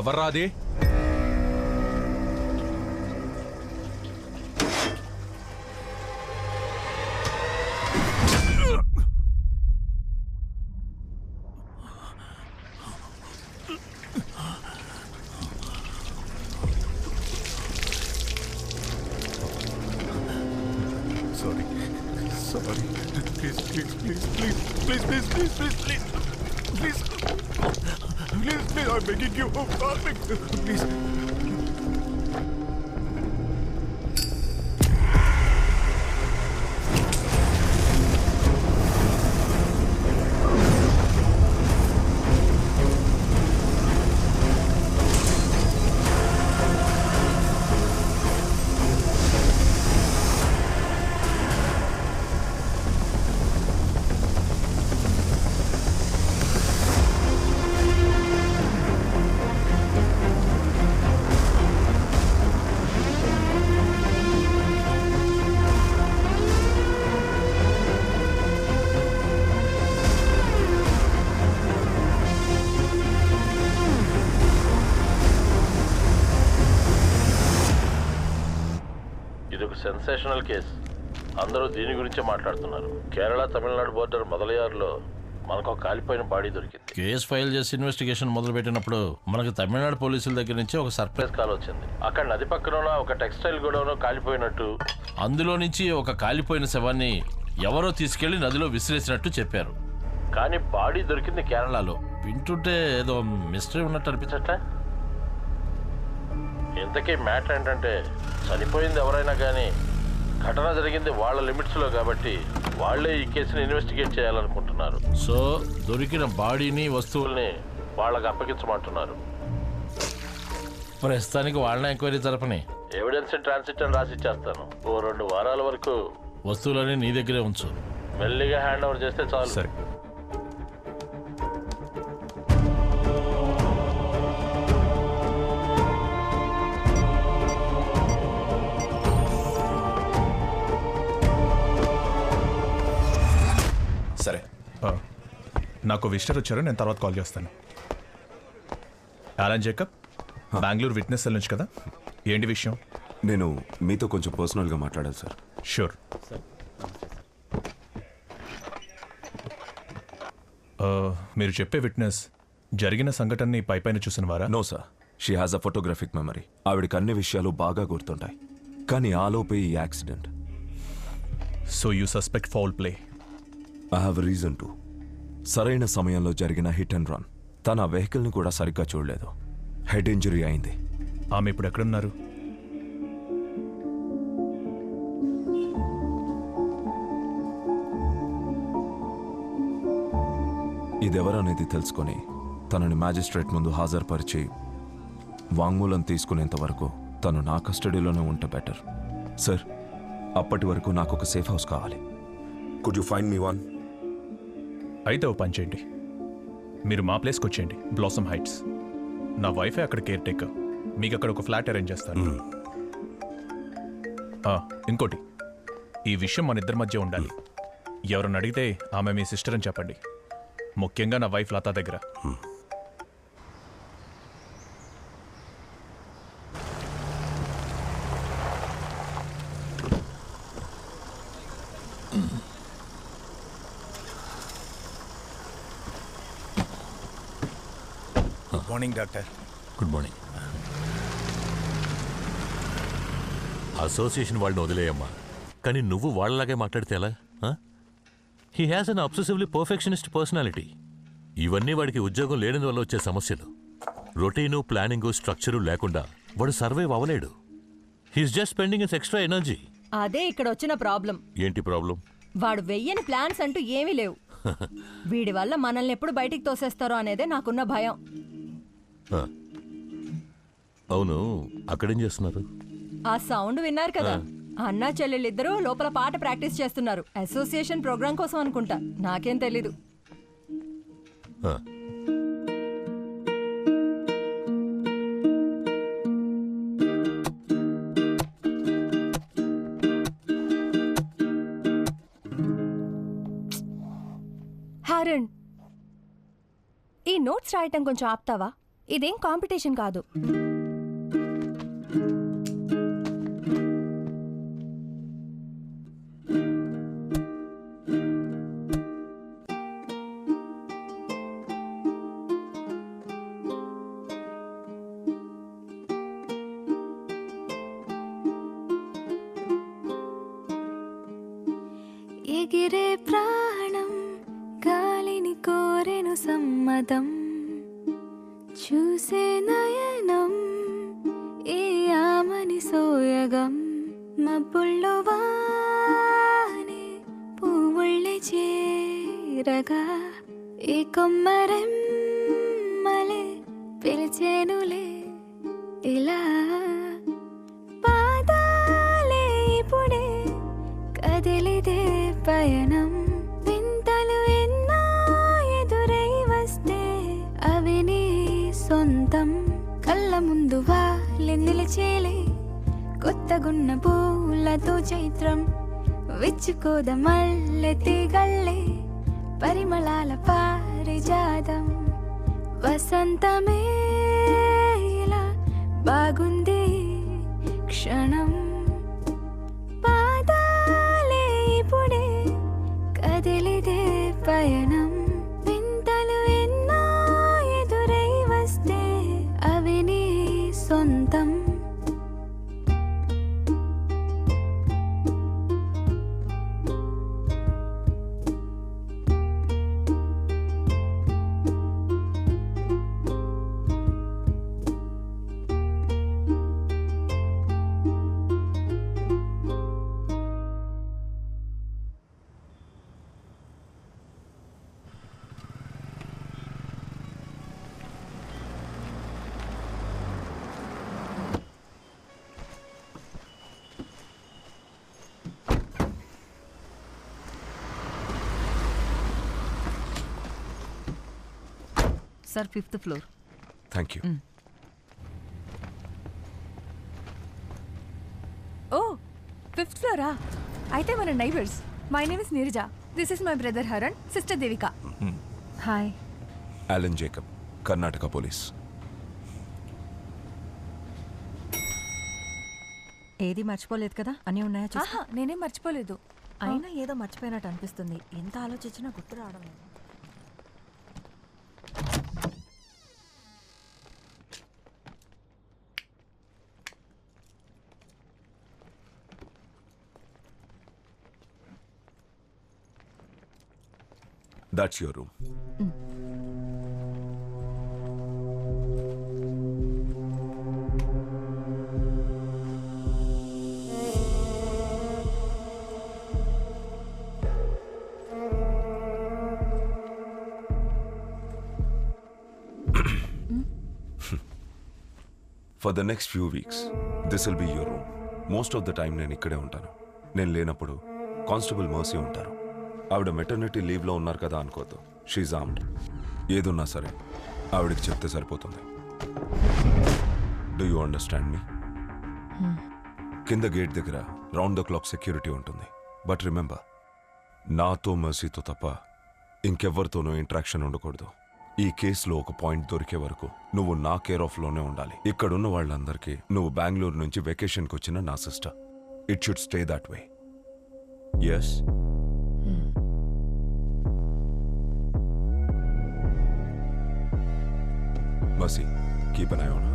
ఎవర్రాది? Please, I'm begging you. Please. Sensational case. అందరూ దీని గురించే మాట్లాడుతున్నారు. కేరళ తమిళనాడు బోర్డర్ మొదలయారులో మనకు ఒక కాలిపోయిన బాడీ దొరికింది. కేసు ఫైల్ చేసి ఇన్వెస్టిగేషన్ మొదలుపెట్టినప్పుడు మనకు తమిళనాడు పోలీసుల దగ్గర నుంచి ఒక సర్ప్రైజ్ కాల్ వచ్చింది. అక్కడ నది పక్కన ఒక టెక్స్టైల్ గొడవను కాలిపోయినట్టు, అందులో నుంచి ఒక కాలిపోయిన శవాన్ని ఎవరో తీసుకెళ్లి నదిలో విసిరేసినట్టు చెప్పారు. కానీ బాడీ దొరికింది కేరళలో. వింటుంటే ఏదో మిస్టరీ ఉన్నట్టు అనిపించట్లే. ఇంతకీ మ్యాటర్ ఏంటంటే, చనిపోయింది ఎవరైనా కానీ ఘటన జరిగింది వాళ్ళ లిమిట్స్లో కాబట్టి వాళ్లే ఈ కేసుని ఇన్వెస్టిగేట్ చేయాలనుకుంటున్నారు. సో దొరికిన బాడీని వస్తువుల్ని వాళ్ళకి అప్పగించమంటున్నారు. ప్రస్తుతానికి వాళ్ళని ఎంక్వైరీ జరపని ఎవిడెన్స్ ట్రాన్సిట్ అని రాసి ఇచ్చేస్తాను. ఓ 2 వారాల వరకు వస్తువులని నీ దగ్గరే ఉంచు. మెల్లిగా హ్యాండ్ ఓవర్ చేస్తే చాలు. సరే. సరే, నాకు విజిటర్ వచ్చారు. నేను తర్వాత కాల్ చేస్తాను. Alan Jacob, Bengaluru witness cell నుంచి కదా? ఏంటి విషయం? నేను మీతో కొంచెం పర్సనల్గా మాట్లాడాలి సార్. షూర్. మీరు చెప్పే విట్నెస్ జరిగిన సంఘటనని పైపైన చూసిన వారా? No sir, she has a photographic memory. ఆవిడకి అన్ని విషయాలు బాగా గుర్తుంటాయి. కానీ ఆలోపే ఈ accident. So you suspect foul play? I have reason to. సరైన సమయంలో జరిగిన హిట్ అండ్ రన్. తన వెహికల్ని కూడా సరిగ్గా చూడలేదు. హెడ్ ఇంజరీ అయింది. ఆమె ఇప్పుడు ఎక్కడున్నారు? ఇదెవరనేది తెలుసుకొని తనని మ్యాజిస్ట్రేట్ ముందు హాజరుపరిచి వాంగ్మూలం తీసుకునేంత వరకు తను నా కస్టడీలోనే ఉంటే బెటర్. సార్, అప్పటి వరకు నాకు ఒక సేఫ్ హౌస్ కావాలి. Could you find me one? అయితే ఓ పని చేయండి, మీరు మా ప్లేస్కి వచ్చేయండి, బ్లాసమ్ హైట్స్. నా వైఫే అక్కడ కేర్ టేకర్. మీకు అక్కడ ఒక ఫ్లాట్ అరేంజ్ చేస్తాను. ఇంకోటి, ఈ విషయం మన ఇద్దరి మధ్య ఉండాలి. ఎవరన్నా అడిగితే ఆమె మీ సిస్టర్ అని చెప్పండి. ముఖ్యంగా నా వైఫ్ లతా దగ్గర. Good morning doctor. Good morning. Association వాళ్ళని వదిలేయమ్మా, కానీ నువ్వు వాళ్ళలాగే మాట్లాడితే ఎలా? He has an obsessively perfectionist personality. ఇవన్నీ వాడికి ఉద్యోగం లేని వల్ల వచ్చే సమస్యలు. రొటీను, ప్లానింగు, స్ట్రక్చరు లేకుండా వాడు సర్వైవ్ అవ్వలేడు. He's just spending his extra energy. అదే ఇక్కడ వచ్చిన ప్రాబ్లం. ఏంటి ప్రాబ్లం? వాడు వెయ్యని ప్లాన్స్ అంటూ ఏమీ లేవు. వీడి వల్ల మనల్ని ఎప్పుడు బయటికి తోసేస్తారో అనేదే నాకున్న భయం. అవును, అక్కడేం చేస్తున్నారు? ఆ సౌండ్ విన్నారు కదా, అన్నా చెల్లెళ్ళిద్దరూ లోపల పాట ప్రాక్టీస్ చేస్తున్నారు. అసోసియేషన్ ప్రోగ్రాం కోసం అనుకుంటా, నాకేం తెలీదు. హారన్, ఈ నోట్స్ రాయటం కొంచెం ఆపుతావా? ఇదేం కాంపిటీషన్ కాదు. ఎగిరే ప్రాణం గాలిని కోరెను సమ్మతం, చూసే నయనం ఏ ఆమని సోయగం, మబ్బుల్లో వానే పువ్వుళ్ళే చేరగా ఏ కొమ్మరెమ్మలే పిలిచేనులే ఇలా, పాదాలే ఇప్పుడే కదిలిదే పయనం, వింతలు ఎన్నో ఎదురై వస్తే అవి నీ సొంతం, కళ్ళ ముందు వాలి నిలిచేలే కొత్తగున్న పూలతో చైత్రం, విచ్చుకోద మల్లె తీగళ్ళే పరిమళాల పారిజాతం, వసంతమే ఇలా బాగుంది క్షణం, పాదాలే ఇప్పుడే కదిలిదే పయనం, వింతలు ఎన్నో ఎదురై వస్తే అవి నీ సొంతం. Sir 5th floor. Thank you. Oh 5th ఫ్లోరా? అయితే మన neighbours. My name is Neeraja. This is my brother Haran, sister Devika. Hi. Allen Jacob, Karnataka police. ఏది మర్చిపోలేదు కదా? అన్నీ ఉన్నాయా చూసి? ఆహా, నేనేం మర్చిపోలేదు. అయినా ఏదో మర్చిపోయినట్టు అనిపిస్తుంది. ఎంత ఆలోచించినా గుర్తు రావడం లేదు. That's your room. For the next few weeks, this will be your room. Most of the time నేను ఇక్కడే ఉంటాను. నేను లేనప్పుడు కానిస్టేబుల్ మర్సీ ఉంటారు. ఆవిడ మెటర్నిటీ లీవ్లో ఉన్నారు కదా అనుకోద్దు. She's armed. ఏదున్నా సరే ఆవిడకి చెప్తే సరిపోతుంది. డూ యూ అండర్స్టాండ్ మీ? కింద గేట్ దగ్గర రౌండ్ ద క్లాక్ సెక్యూరిటీ ఉంటుంది. బట్ రిమెంబర్, నాతో మర్సీతో తప్ప ఇంకెవ్వరితోనూ ఇంట్రాక్షన్ ఉండకూడదు. ఈ కేసులో ఒక పాయింట్ దొరికే వరకు నువ్వు నా కేర్ ఆఫ్లోనే ఉండాలి. ఇక్కడున్న వాళ్ళందరికీ నువ్వు బెంగళూరు నుంచి వెకేషన్కి వచ్చిన నా sister. It should stay that way. Yes? Mercy, keep an eye on her.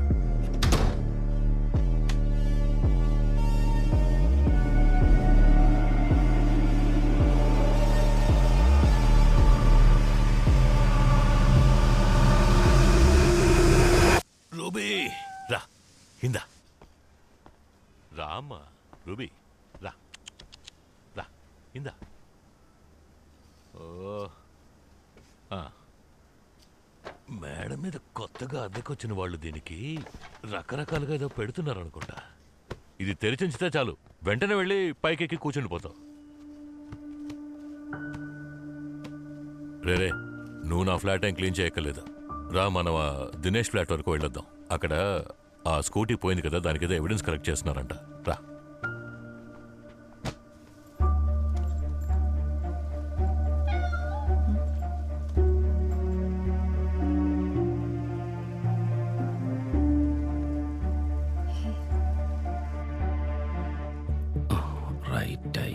Ruby రా, ఇందా రామ్మా. రూబీ రా, రా ఇందా. ఓ మేడం మీద కొత్తగా అద్దెకొచ్చిన వాళ్ళు దీనికి రకరకాలుగా ఏదో పెడుతున్నారు అనుకుంటా. ఇది తెరిచించితే చాలు, వెంటనే వెళ్ళి పైకెక్కి కూర్చుండిపోతావు. రేరే, నువ్వు నా ఫ్లాట్ ఏం క్లీన్ చేయక్కర్లేదు. రా, మనం దినేష్ ఫ్లాట్ వరకు వెళ్ళొద్దాం. అక్కడ ఆ స్కూటీ పోయింది కదా, దానికి ఏదో ఎవిడెన్స్ కలెక్ట్ చేస్తున్నారంట. రా. రైట్ టై